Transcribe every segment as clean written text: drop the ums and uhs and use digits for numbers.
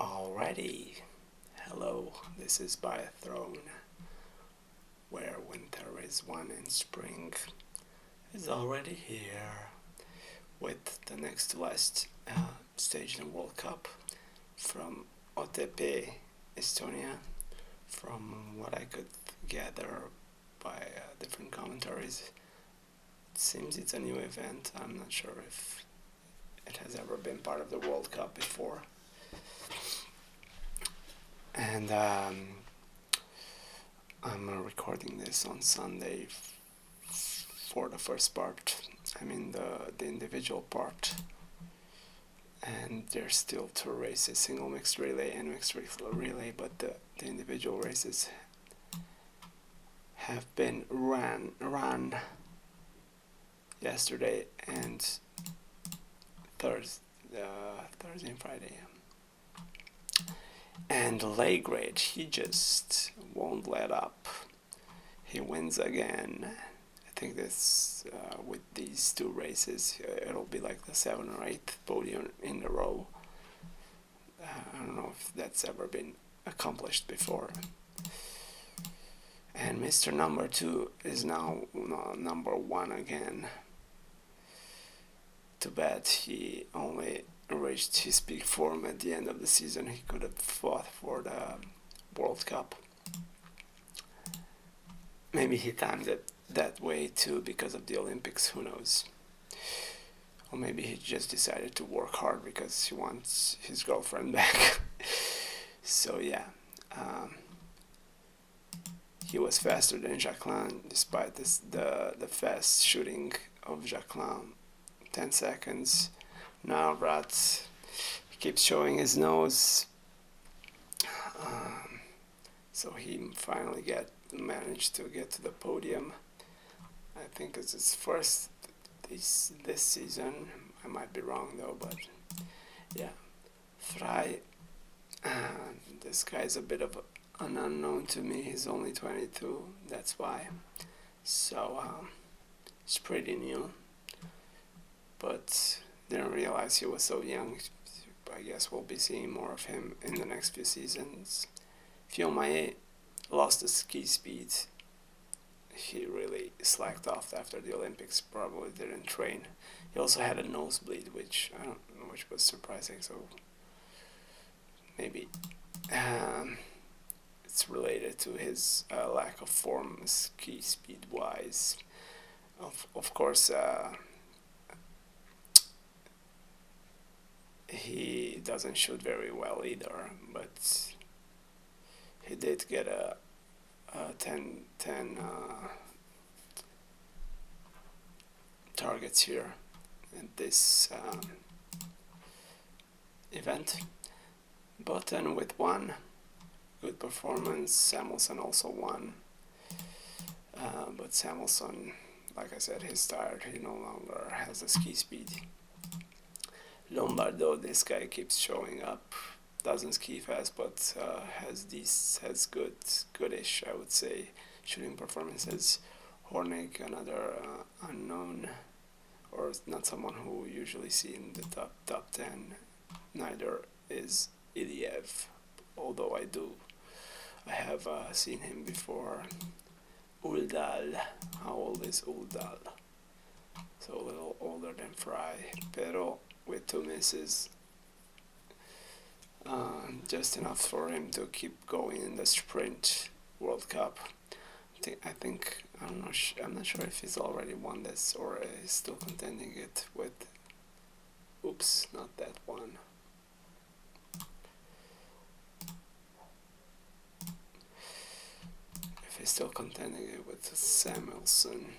Alrighty, hello, this is Biathlon, where winter is one and spring is already here, with the next to last stage in the World Cup from Otepaa, Estonia. From what I could gather by different commentaries, it seems it's a new event. I'm not sure if it has ever been part of the World Cup before. And I'm recording this on Sunday for the first part. I mean the individual part. And there's still two races, single mixed relay and mixed relay, but the individual races have been run yesterday and Thursday and Friday. And Legrade, he just won't let up. He wins again. I think this with these two races, it'll be like the 7th or 8th podium in a row. I don't know if that's ever been accomplished before. And Mr. Number 2 is now number 1 again. Too bad he only reached his peak form at the end of the season. He could have fought for the World Cup. Maybe he timed it that way too because of the Olympics, who knows. Or maybe he just decided to work hard because he wants his girlfriend back. So yeah, he was faster than Jacqueline despite the fast shooting of Jacqueline. 10 seconds. Now Rat keeps showing his nose. So he finally managed to get to the podium. I think it's his first this season. I might be wrong though, but yeah. Frey, this guy's a bit of an unknown to me. He's only 22, that's why. So it's pretty new. But didn't realize he was so young. I guess we'll be seeing more of him in the next few seasons. Fiumae lost the ski speed. He really slacked off after the Olympics. Probably didn't train. He also had a nosebleed, which was surprising. So maybe it's related to his lack of form, ski speed wise. Of course. He doesn't shoot very well either, but he did get a 10 targets here in this event. Button with 1 good performance. Samuelsson also won, but Samuelsson, like I said, he's tired. He no longer has the ski speed. Lombardo, this guy keeps showing up. Doesn't ski fast, but has goodish, I would say, shooting performances. Hornig, another unknown, or not someone who we usually see in the top 10. Neither is Iliev, although I have seen him before. Uldal, how old is Uldal? So a little older than Frey. Pero with 2 misses, just enough for him to keep going in the sprint World Cup. I'm not sure if he's already won this or is still contending it with. Oops, not that one. If he's still contending it with Samuelsson.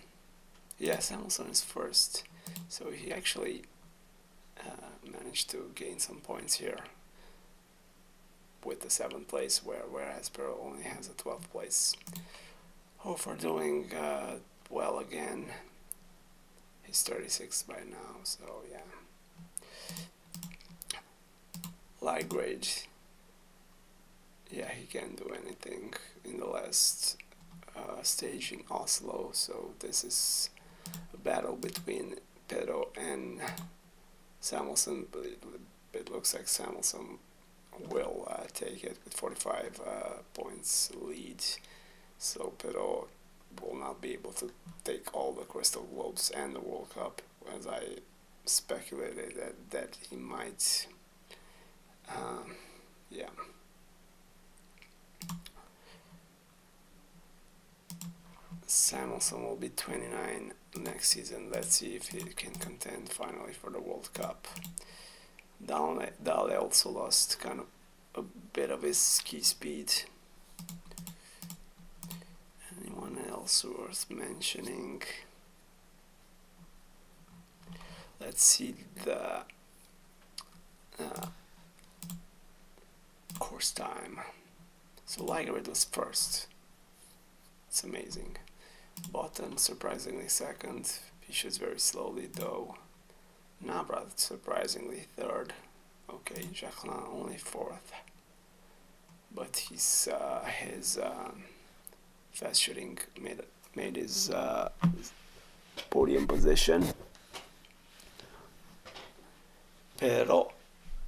Yeah, Samuelsson is first, so he actually managed to gain some points here with the 7th place, whereas Pearl only has a 12th place. Hofer doing well again. He's 36 by now, so yeah. Light grade. Yeah, he can't do anything in the last stage in Oslo, so this is a battle between Pedro and Samuelsson, but it looks like Samuelsson will take it with 45 points lead. So Pero will not be able to take all the Crystal Globes and the World Cup, as I speculated that he might. Yeah. Samuelson will be 29 next season. Let's see if he can contend finally for the World Cup. Dale also lost kind of a bit of his ski speed. Anyone else worth mentioning? Let's see the course time. So Lagerud was first. It's amazing. Bottom surprisingly second. He shoots very slowly though. Navrat surprisingly third. Okay, Jacquelin only fourth. But his fast shooting made his podium position. Pero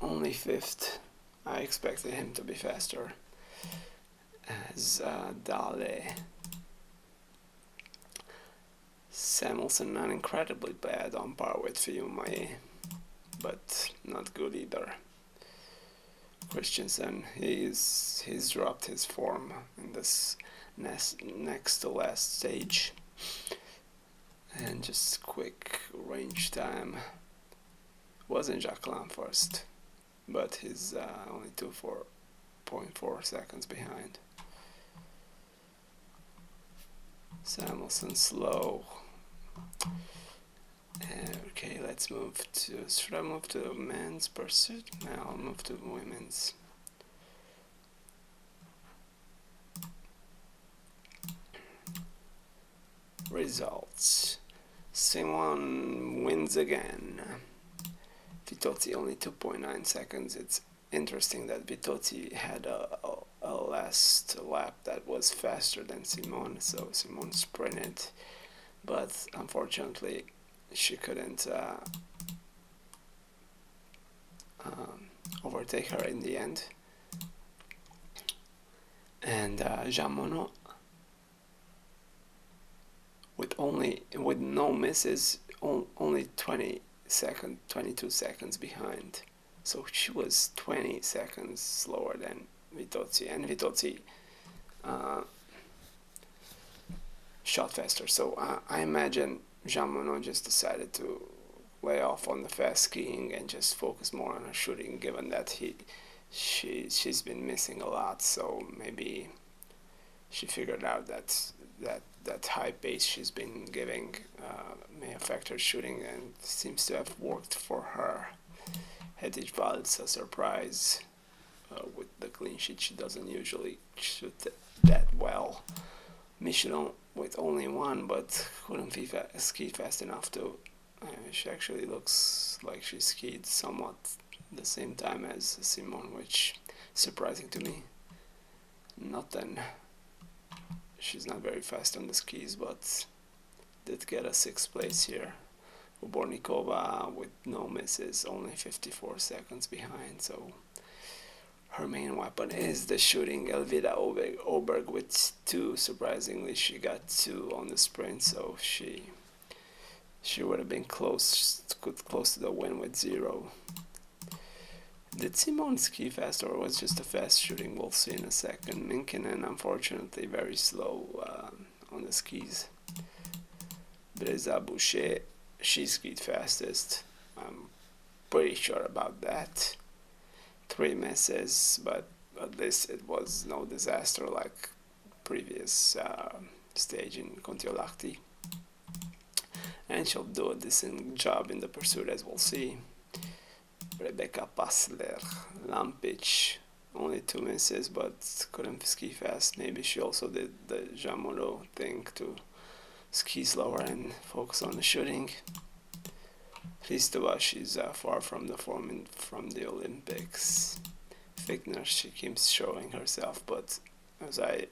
only fifth. I expected him to be faster. As Dale. Samuelson not incredibly bad, on par with Fiumae, but not good either. Christensen, he's dropped his form in this next to last stage. And just quick range time. Wasn't Jacquelin first, but he's only 2.4 seconds behind. Samuelson slow. Okay, let's move to. Should I move to men's pursuit? No, I'll move to women's. Results. Simon wins again. Vitozzi only 2.9 seconds. It's interesting that Vitozzi had a last lap that was faster than Simon, so Simon sprinted, but unfortunately she couldn't overtake her in the end. And Jean Monod, with no misses, only 22 seconds behind. So she was 20 seconds slower than Vitozzi, and Vitozzi shot faster. So I imagine Jean Monod just decided to lay off on the fast skiing and just focus more on her shooting, given that she's been missing a lot. So maybe she figured out that high pace she's been giving may affect her shooting, and seems to have worked for her. Hedvig Val's a surprise with the clean sheet. She doesn't usually shoot that well. Michelin with only one, but couldn't ski fast enough to. She actually looks like she skied somewhat the same time as Simon, which is surprising to me. She's not very fast on the skis, but did get a 6th place here. Obornikova with no misses, only 54 seconds behind, so her main weapon is the shooting. Elvira Oberg with 2, surprisingly she got 2 on the sprint, so she would have been close to the win with 0. Did Simon ski fast, or was just a fast shooting? We'll see in a second. Minkinen, unfortunately, very slow on the skis. Breza Boucher, she skied fastest. I'm pretty sure about that. 3 misses, but at least it was no disaster like previous stage in Kontiolahti. And she'll do a decent job in the pursuit, as we'll see. Rebecca Passler, Lampic, only 2 misses, but couldn't ski fast. Maybe she also did the Jean Monod thing to ski slower and focus on the shooting. Hristova, she's far from the form from the Olympics. Fichtner, she keeps showing herself, but as I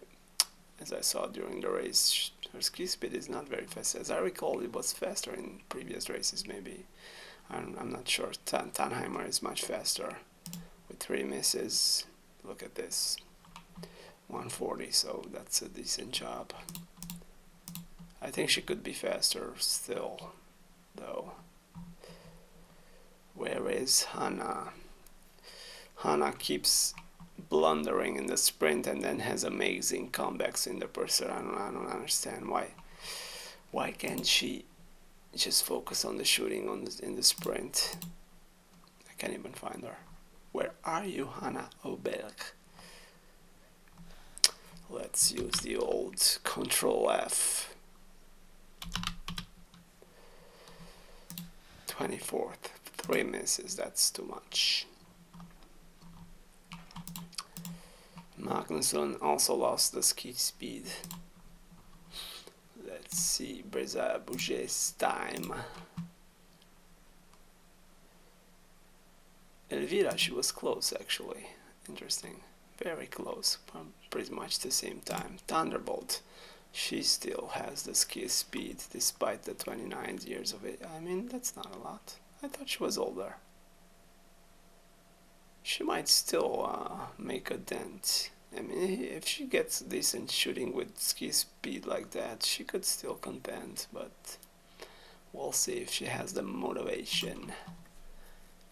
saw during the race, her ski speed is not very fast. As I recall, it was faster in previous races, maybe. I'm not sure. Tannheimer is much faster 3 misses. Look at this. 140, so that's a decent job. I think she could be faster still, though. Where is Hannah? Hannah keeps blundering in the sprint and then has amazing comebacks in the pursuit. I don't understand why. Why can't she just focus on the shooting in the sprint? I can't even find her. Where are you, Hannah Oberg? Let's use the old Control F. 24th. 3 misses, that's too much. Magnusson also lost the ski speed. Let's see, Breza Bouget's time. Elvira, she was close actually. Interesting. Very close, pretty much the same time. Thunderbolt, she still has the ski speed despite the 29 years of age. I mean, that's not a lot. I thought she was older. She might still make a dent. I mean, if she gets decent shooting with ski speed like that, she could still contend, but we'll see if she has the motivation.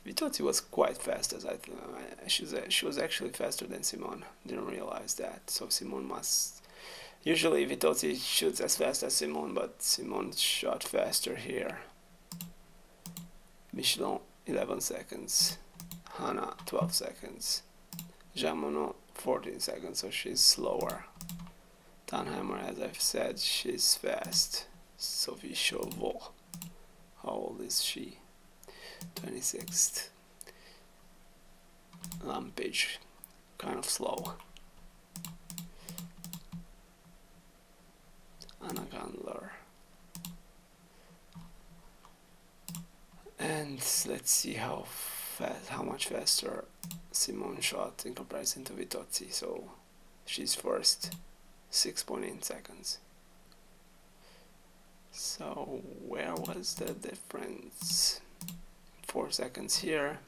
Vitozzi was quite fast, as I thought. She was actually faster than Simone. Didn't realize that. So Simone must. Usually Vitozzi shoots as fast as Simone, but Simone shot faster here. Michelin 11 seconds. Hannah 12 seconds. Jean Monod 14 seconds, so she's slower. Tannheimer, as I've said, she's fast. Sophie Chauveau. How old is she? 26th. Lampage, kind of slow. Anna Gandler. And let's see how much faster Simone shot in comparison to Vitozzi. So she's first, 6.8 seconds. So where was the difference? 4 seconds here.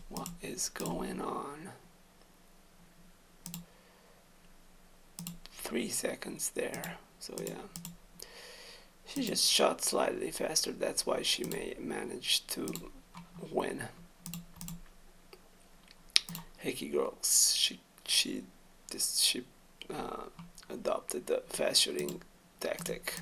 What is going on? 3 seconds there. So yeah, she just shot slightly faster. That's why she may manage to win. Hickey Girls, she adopted the fast shooting tactic.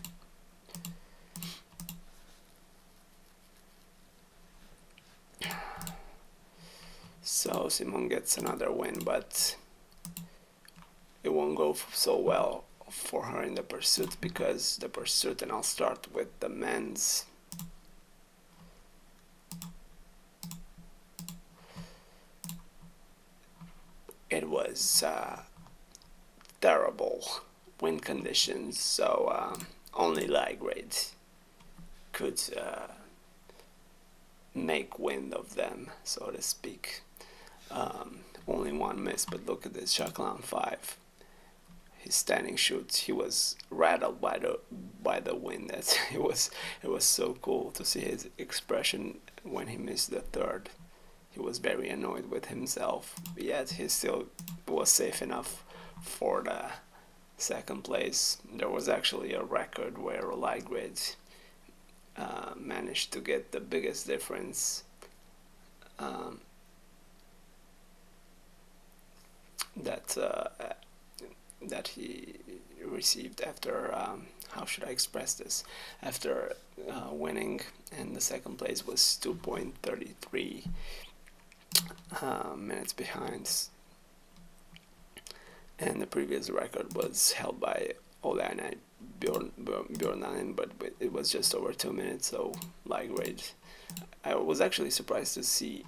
So Simone gets another win, but it won't go so well for her in the pursuit, because the pursuit, and I'll start with the men's. It was terrible wind conditions, so only light grade could make wind of them, so to speak. Only one miss, but look at this, Jacqueline 5. His standing shoot, he was rattled by the wind. It was so cool to see his expression when he missed the third. He was very annoyed with himself, but yet he still was safe enough for the second place. There was actually a record where a light grade managed to get the biggest difference that he received after, how should I express this, after winning, and the second place was 2.33 minutes behind, and the previous record was held by Olaine Bjornanen, but it was just over 2 minutes, so light grade. I was actually surprised to see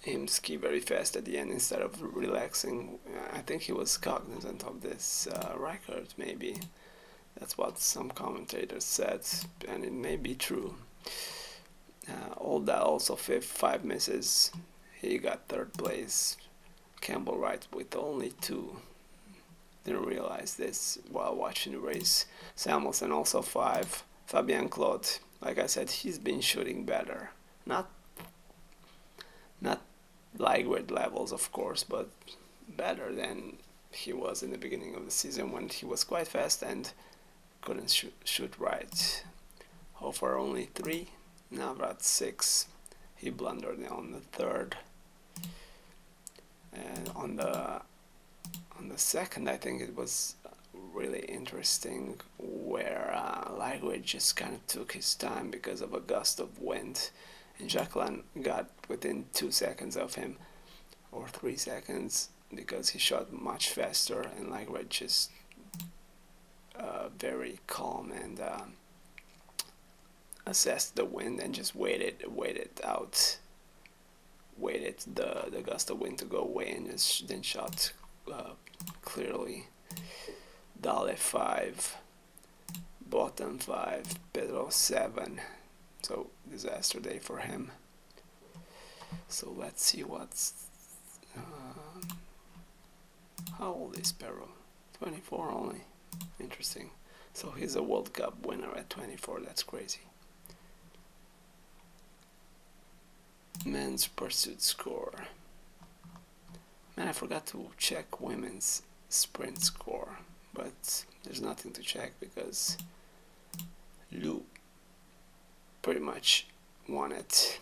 him ski very fast at the end instead of relaxing. I think he was cognizant of this record, maybe. That's what some commentators said, and it may be true. Olda also 5 misses. He got third place. Campbell Wright with only 2. Didn't realize this while watching the race. Samuelson also 5. Fabien Claude, like I said, he's been shooting better. Not lightweight levels, of course, but better than he was in the beginning of the season when he was quite fast and couldn't shoot right. Hofer only 3, Navrat 6. He blundered on the third. And on the second, I think it was really interesting where Lightweight just kind of took his time because of a gust of wind, and Jacqueline got within 2 seconds of him, or 3 seconds, because he shot much faster, and Lightweight just very calm and assessed the wind and just waited the gust of wind to go away, and just then shot clearly. Dale 5, bottom 5, Pedro 7. So disaster day for him. So let's see what's how old is Pedro? 24 only. Interesting. So he's a World Cup winner at 24. That's crazy. Men's pursuit score. Man, I forgot to check women's sprint score, but there's nothing to check because Lou pretty much won it.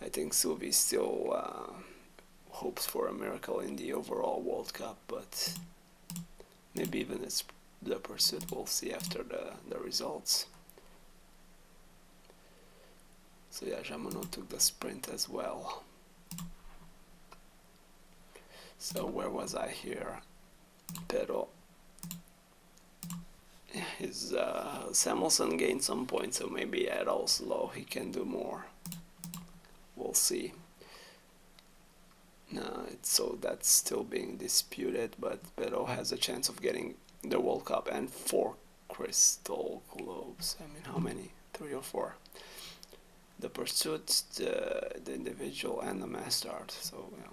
I think Suvi still hopes for a miracle in the overall World Cup, but maybe even it's the pursuit. We'll see after the results. So yeah, Jamano took the sprint as well. So where was I here? Pero his Samuelson gained some points, so maybe at Oslo he can do more. We'll see. So that's still being disputed, but Pero has a chance of getting the World Cup and 4 Crystal Globes. I mean, how many? 3 or 4? The pursuit, the individual, and the mass start. So yeah.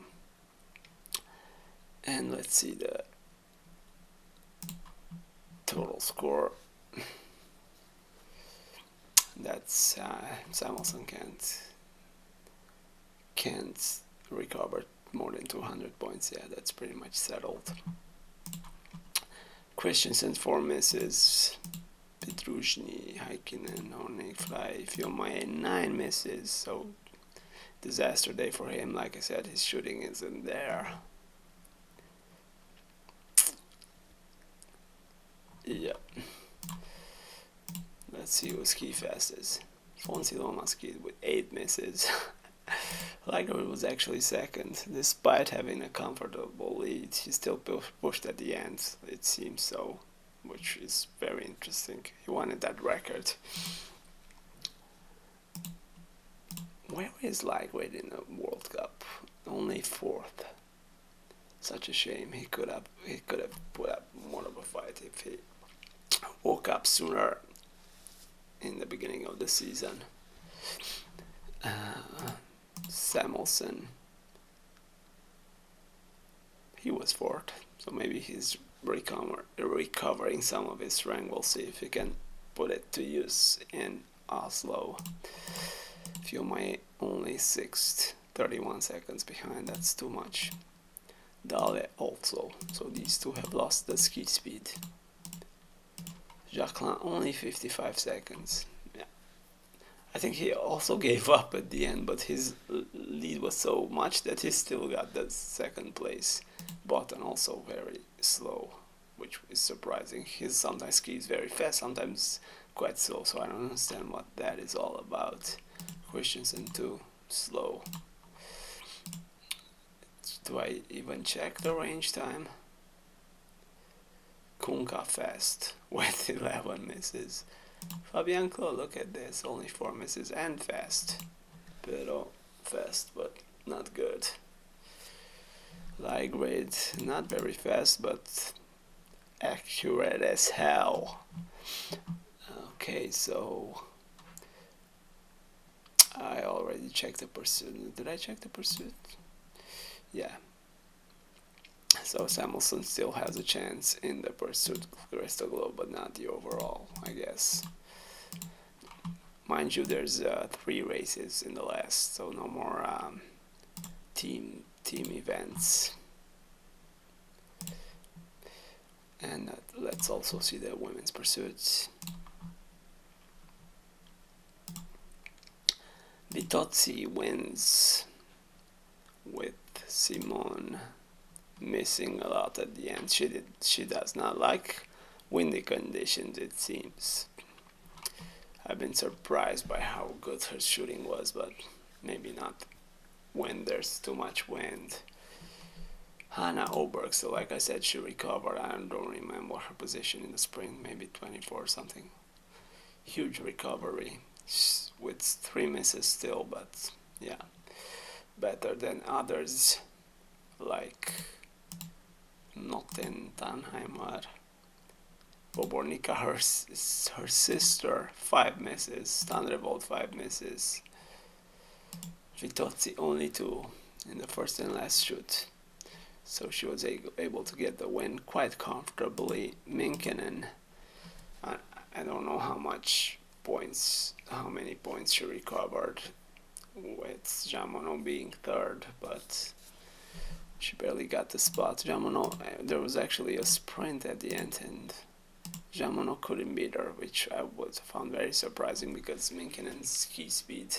And let's see the total score. That's Samuelson can't recover more than 200 points. Yeah, that's pretty much settled. Christensen 4 misses. Petrushny, Heikkinen, Hornig, Fly, Fiumae 9 misses. So disaster day for him. Like I said, his shooting isn't there. Yeah. Let's see who ski fastest. Fonsi Loma skied with 8 misses. Liger was actually second. Despite having a comfortable lead, he still pushed at the end, it seems so, which is very interesting. He wanted that record. Where is Lightweight in the World Cup? Only 4th. Such a shame. He could have put up more of a fight if he woke up sooner in the beginning of the season. Samuelson, he was 4th, so maybe he's recovering some of his strength. We'll see if he can put it to use in Oslo. Fiumae only 6th, 31 seconds behind. That's too much. Dale also, so these two have lost the ski speed. Jacqueline only 55 seconds. Yeah. I think he also gave up at the end, but his lead was so much that he still got the 2nd place. Bottom also very slow, which is surprising. He sometimes skis very fast, sometimes quite slow, so I don't understand what that is all about. Christensen too slow. Do I even check the range time? Kunka fast with 11 misses. Fabianco, look at this, only 4 misses and fast. Pero fast, but not good. Lightweight, not very fast, but accurate as hell. Okay, so I already checked the pursuit. Did I check the pursuit? Yeah. So Samuelson still has a chance in the pursuit Crystal Globe, but not the overall, I guess. mind you, there's 3 races in the last, so no more team events. And let's also see the women's pursuits. Vitozzi wins with Simone missing a lot at the end. She does not like windy conditions, it seems. I've been surprised by how good her shooting was, but maybe not when there's too much wind. Hannah Oberg, so like I said, she recovered. I don't remember her position in the sprint, maybe 24 or something. Huge recovery with 3 misses still, but yeah, better than others like Noten Tannheimer. Bobornica, her sister, 5 misses. Tandrevold, 5 misses. Vitozzi, only 2 in the first and last shoot. So she was able to get the win quite comfortably. Minkinen, I don't know how many points she recovered, with Jamono being 3rd, but she barely got the spot. Jamono, there was actually a sprint at the end, and Jamono couldn't beat her, which I found very surprising because Minkinen's ski speed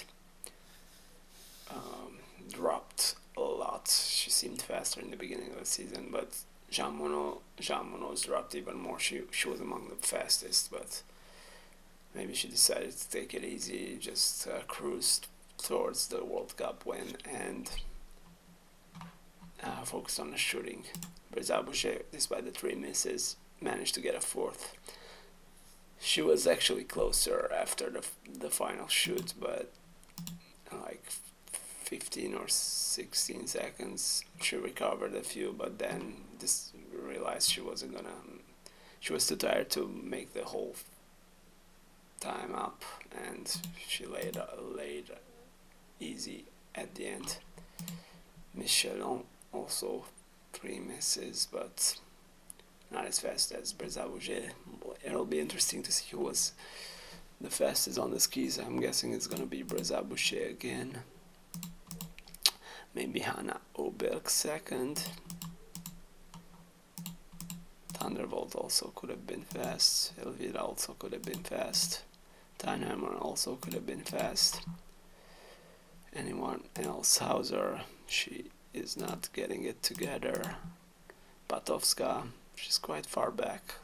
dropped a lot. She seemed faster in the beginning of the season, but Jamono's dropped even more. She was among the fastest, but maybe she decided to take it easy, just cruise towards the World Cup win and focus on the shooting. Brezabouche, despite the 3 misses, managed to get a 4th. She was actually closer after the final shoot, but like 15 or 16 seconds she recovered a few, but then realized she was too tired to make the whole time up, and she laid easy at the end. Michelon also 3 misses, but not as fast as Brezabouche. It'll be interesting to see who was the fastest on the skis. I'm guessing it's gonna be Brezabouche again. Maybe Hannah Oberg 2nd. Thunderbolt also could have been fast. Elvira also could have been fast. Tannheimer also could have been fast. Anyone else? Hauser, she is not getting it together. Patowska, she's quite far back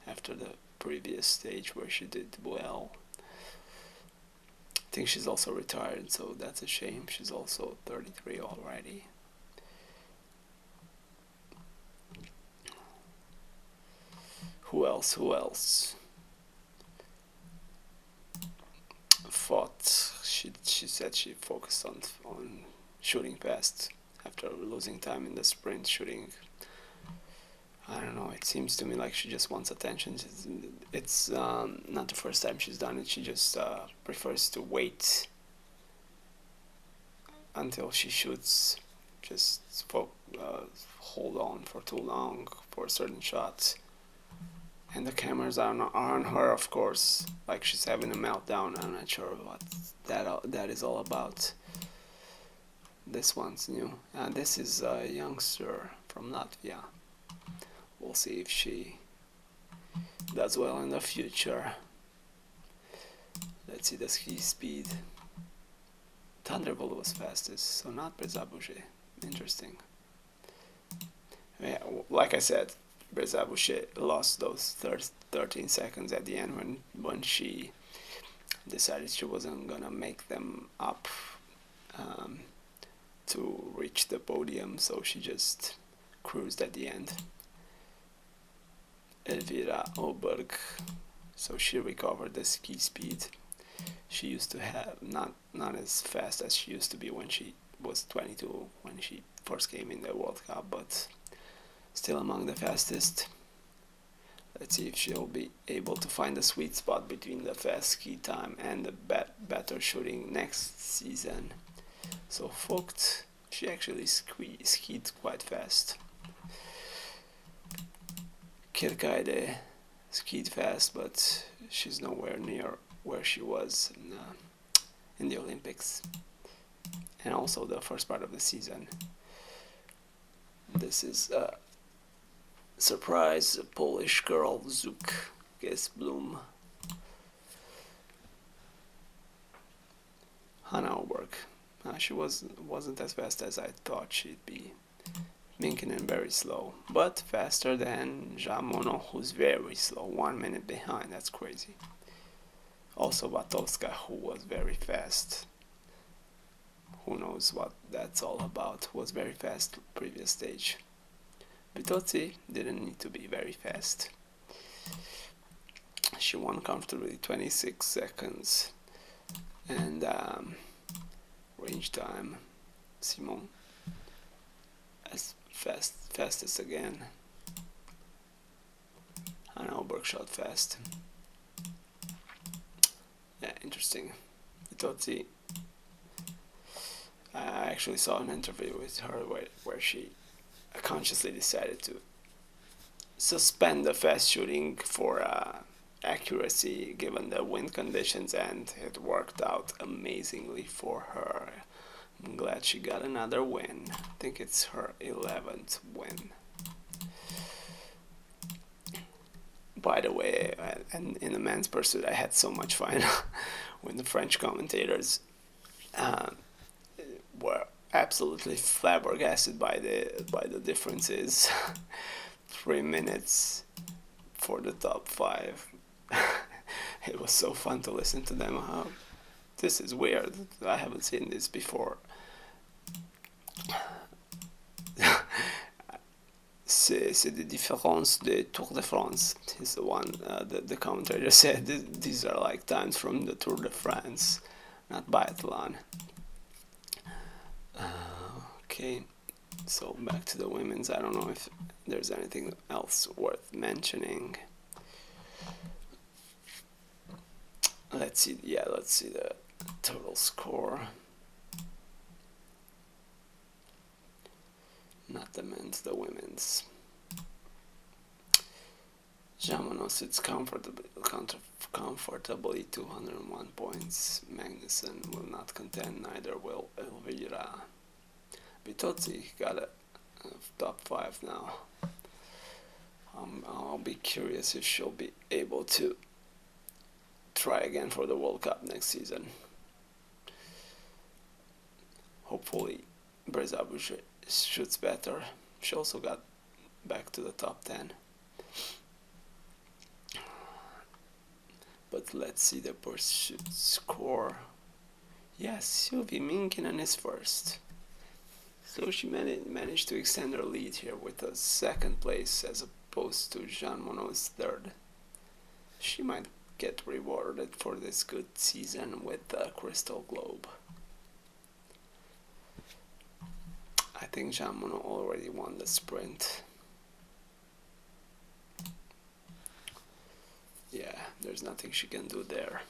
after the previous stage where she did well. I think she's also retired, so that's a shame. She's also 33 already. Who else? Fought. She said she focused on shooting fast after losing time in the sprint shooting. I don't know, it seems to me like she just wants attention. It's not the first time she's done it. She just prefers to wait until she shoots. Just hold on for too long for certain shots. And the cameras are on her, of course. Like she's having a meltdown. I'm not sure what that is all about. This one's new. And this is a youngster from Latvia. We'll see if she does well in the future. Let's see the ski speed. Thunderbolt was fastest, so not Brezabouche. Interesting. Yeah, like I said, Brezabouche lost those 13 seconds at the end when she decided she wasn't gonna make them up to reach the podium, so she just cruised at the end. Elvira Oberg, so she recovered the ski speed. She used to have not as fast as she used to be when she was 22, when she first came in the World Cup, but still among the fastest. Let's see if she'll be able to find the sweet spot between the fast ski time and the better shooting next season. So Vogt, she actually skied quite fast. Kirkaide skied fast, but she's nowhere near where she was in the Olympics, and also the first part of the season. This is a surprise Polish girl, Zuk Bloom. Hannah Oberg. She wasn't as fast as I thought she'd be. Minkinen very slow, but faster than Jean Monod, who's very slow, 1 minute behind. That's crazy. Also Batowska, who was very fast. Who knows what that's all about? Was very fast previous stage. Bitozzi didn't need to be very fast. She won comfortably, 26 seconds. And range time, Simon as fastest again. Hannah Oberg shot fast. Yeah, interesting. Bitozzi, I actually saw an interview with her where she consciously decided to suspend the fast shooting for accuracy given the wind conditions, and it worked out amazingly for her. I'm glad she got another win. I think it's her 11th win. By the way, and in the men's pursuit, I had so much fun when the French commentators were absolutely flabbergasted by the differences. 3 minutes for the top 5. It was so fun to listen to them. This is weird. I haven't seen this before. C'est des différences de Tour de France. Is the one the commentator said. These are like times from the Tour de France, not biathlon. Okay, so back to the women's. I don't know if there's anything else worth mentioning. Let's see the total score. Not the men's, the women's. Jean Monod sits comfortably 201 points. Magnussen will not contend, neither will Elvira. Bitozzi got a top 5 now. I'll be curious if she'll be able to try again for the World Cup next season. Hopefully Brezabu shoots better. She also got back to the top 10. But let's see the pursuit score. Yes, Sylvie Minkinen is first. So she managed to extend her lead here with a second place as opposed to Jean Monod's third. She might get rewarded for this good season with the Crystal Globe. I think Jean Monod already won the sprint. Yeah, there's nothing she can do there.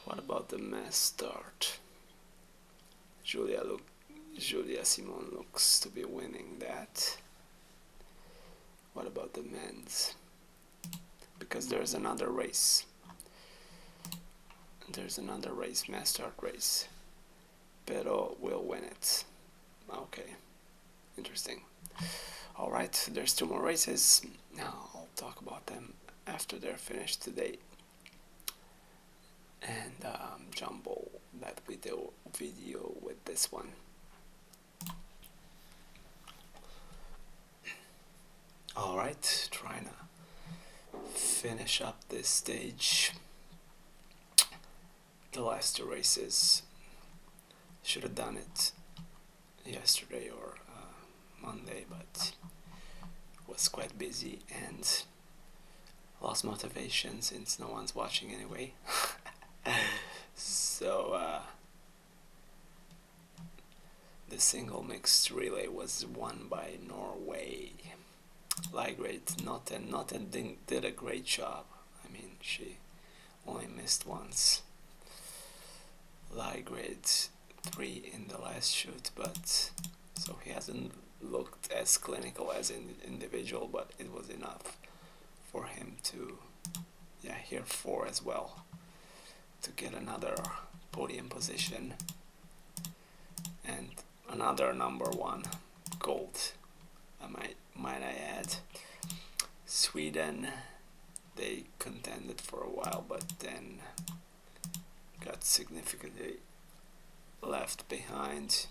What about the mass start? Julia Simon looks to be winning that. What about the men's? Because there's another race. Mass start race. Pero will win it. Okay, interesting. Alright, there's 2 more races. Now I'll talk about them after they're finished today. And jumble that video with this one. Alright, trying to finish up this stage. The last 2 races. Should have done it yesterday or Monday, but was quite busy and lost motivation since no one's watching anyway. So the single mixed relay was won by Norway. Lightweight Notten did a great job. I mean, she only missed once. Lightweight 3 in the last shoot, but so he hasn't looked as clinical as an individual, but it was enough for him to yeah, here 4 as well to get another podium position and another number 1 gold. Might I add, Sweden, they contended for a while, but then got significantly left behind.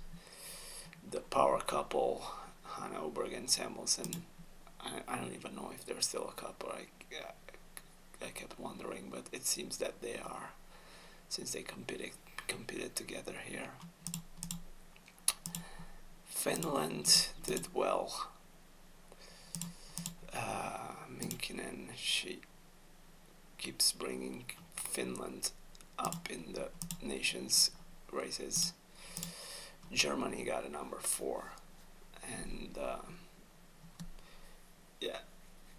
The power couple, Hanna Oberg and Samuelson. I don't even know if they're still a couple. I kept wondering, but it seems that they are, since they competed together here. Finland did well. Minkinen, she keeps bringing Finland up in the nations races. Germany got a number 4, and yeah,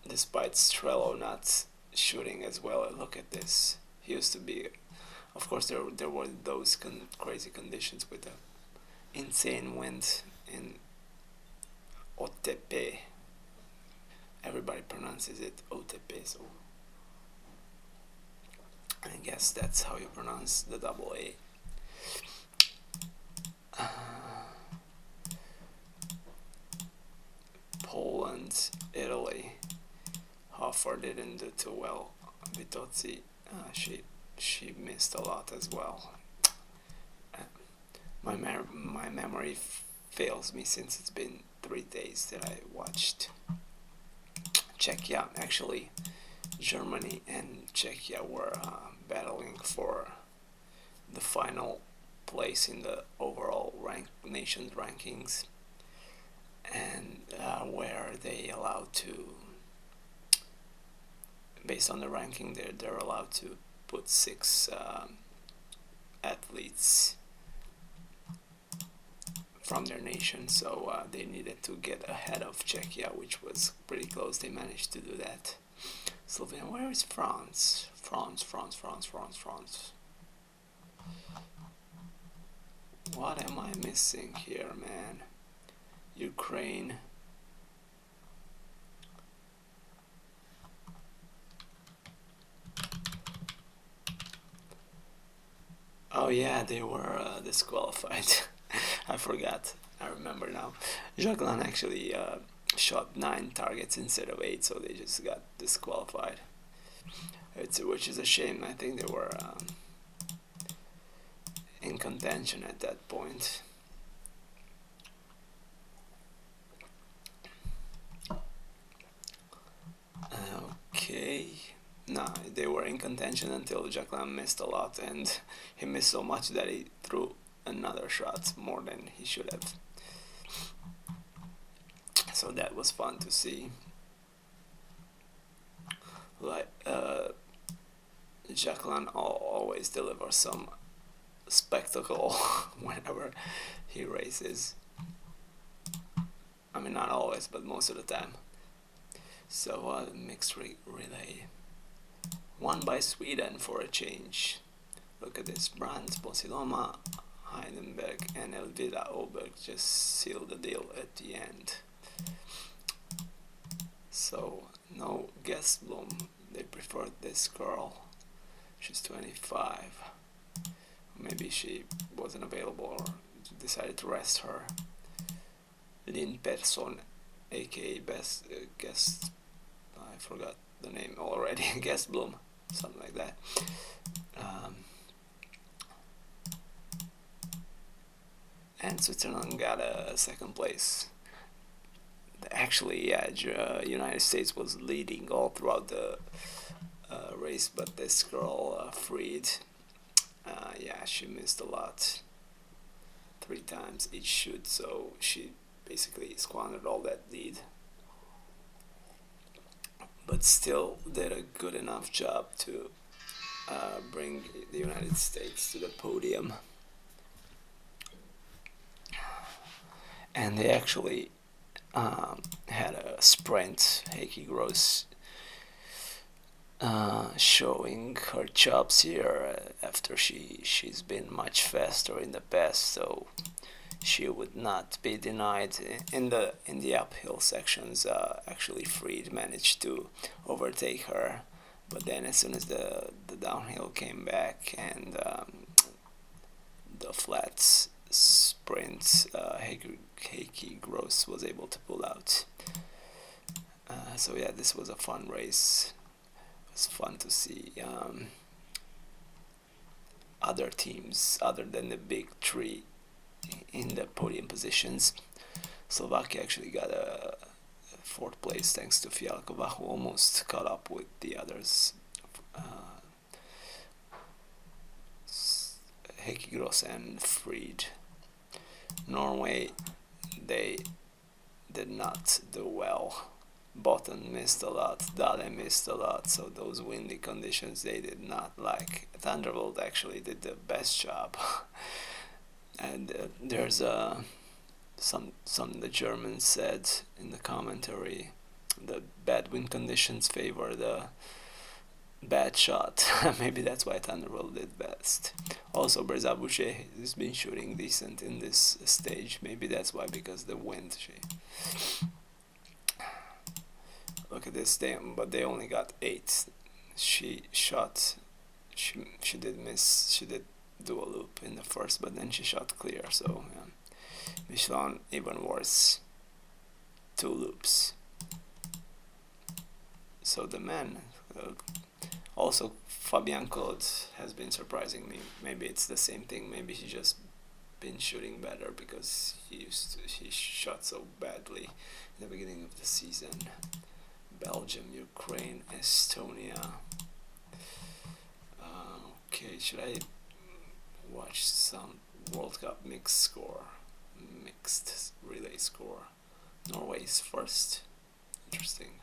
despite Strello not shooting as well, look at this. He used to be, of course, there were those crazy conditions with the insane wind in Otepaa. Everybody pronounces it Otepaa, so I guess that's how you pronounce the double A. Poland, Italy. Hofer didn't do too well. Vitozzi, she missed a lot as well. My memory fails me since it's been 3 days that I watched Czechia. Actually, Germany and Czechia were battling for the final place in the overall nations rankings, and where they allowed to, based on the ranking, they're allowed to put 6 athletes from their nation, so they needed to get ahead of Czechia, which was pretty close. They managed to do that. Slovenia, where is France? France. What am I missing here, man? Ukraine. Oh yeah, they were disqualified. I forgot. I remember now. Jacqueline actually shot 9 targets instead of 8, so they just got disqualified. Which is a shame. I think they were in contention at that point. Okay. No, they were in contention until Jacqueline missed a lot, and he missed so much that he threw another shot more than he should have. So that was fun to see. Like Jacqueline always delivers some spectacle whenever he races. I mean, not always, but most of the time. So mixed relay, won by Sweden for a change. Look at this. Brandt, Posiloma, Heidenberg, and Elvira Oberg just sealed the deal at the end. So no Guestblom. They preferred this girl. She's 25. Maybe she wasn't available or decided to rest her. Lynn Persson, aka Guest. I forgot the name already. Guestblom, something like that. And Switzerland got a 2nd place. Actually, yeah, United States was leading all throughout the race, but this girl freed. Yeah, she missed a lot. 3 times each shoot, so she basically squandered all that lead. But still did a good enough job to bring the United States to the podium. And they actually had a sprint. Heikki Gross showing her chops here after she's been much faster in the past, so she would not be denied in the uphill sections. Actually, Fried managed to overtake her But then as soon as the downhill came back and the flats sprint, Heikki Gross was able to pull out. So yeah, this was a fun race. It was fun to see other teams other than the big three in the podium positions. Slovakia actually got a fourth place thanks to Fialkova, who almost caught up with the others. Heikki Gross and Fried. Norway, they did not do well. Botten missed a lot, Dale missed a lot, so those windy conditions they did not like. Thunderbolt actually did the best job. And there's some the Germans said in the commentary, the bad wind conditions favor the bad shot. Maybe that's why Thunderbolt did best. Also, Boucher has been shooting decent in this stage. Maybe that's why, because the wind. Look at this, but they only got 8. She shot. She did miss. She did do a loop in the first, but then she shot clear. So yeah. Biathlon even worse. 2 loops. So the men. Also, Fabian Claude has been surprising me. Maybe it's the same thing. Maybe he just been shooting better because he shot so badly in the beginning of the season. Belgium, Ukraine, Estonia. Okay, should I watch some World Cup mixed relay score? Norway's first. Interesting.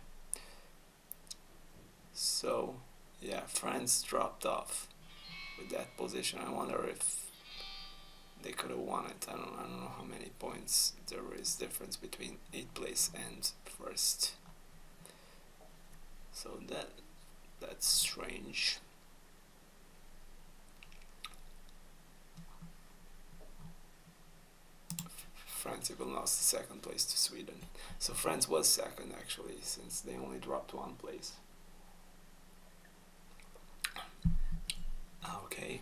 So, yeah, France dropped off with that position. I wonder if they could have won it. I don't know how many points there is difference between 8th place and first. So that's strange. France even lost the 2nd place to Sweden. So France was 2nd actually, since they only dropped 1 place. Okay.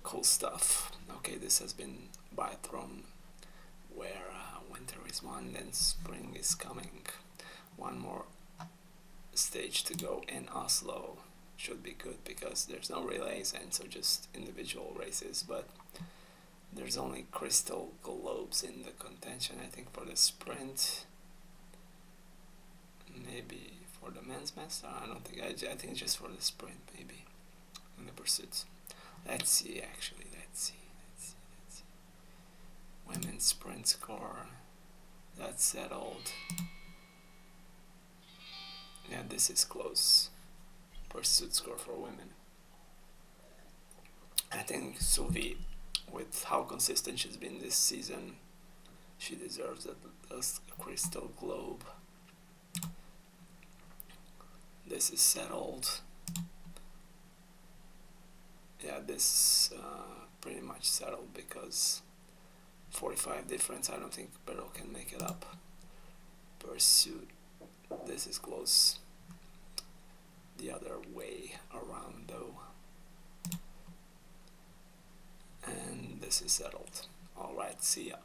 Cool stuff. Okay, this has been Biathlon, where winter is one, then spring is coming. One more stage to go in Oslo. Should be good because there's no relays and so just individual races, but there's only crystal globes in the contention, I think, for the sprint. Maybe for the men's master, I don't think, I think just for the sprint, maybe, in the pursuits. Let's see, actually, let's see. Women's sprint score, that's settled. Yeah, this is close. Pursuit score for women. I think Suvi, with how consistent she's been this season, she deserves a crystal globe. This is settled. Yeah, this pretty much settled because 45 difference. I don't think Perot can make it up. Pursuit. This is close. The other way around though. And this is settled. Alright, see ya.